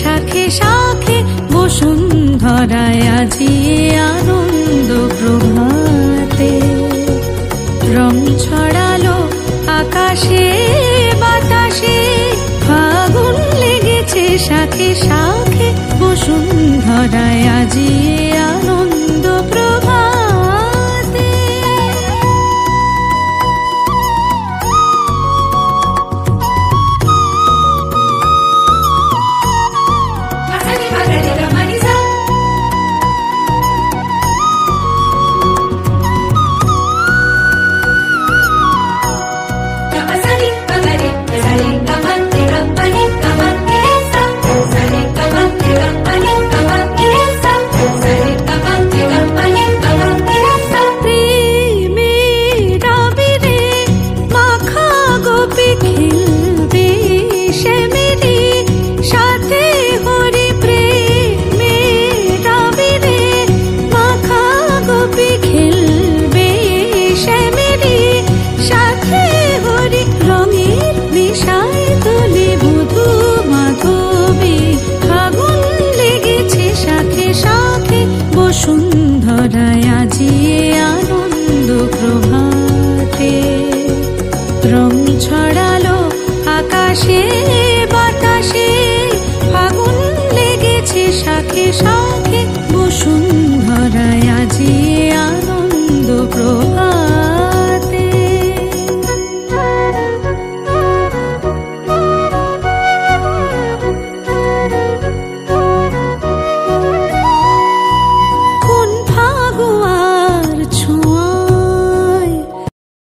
শাখে শাখে বসুন্ধরায় আজি আনন্দ প্রভাতে। রং ছড়ালো আকাশে বাতাসে, ফাগুন লেগেছে শাখে শাখে বসুন্ধরায় আজি আনন্দ প্রভাতে। বসুন্ধরায় আজি আনন্দ প্রভাতে। রং ছড়ালো আকাশে বাতাসে, ফাগুন লেগেছে শাখে শাখে বসুন্ধরায়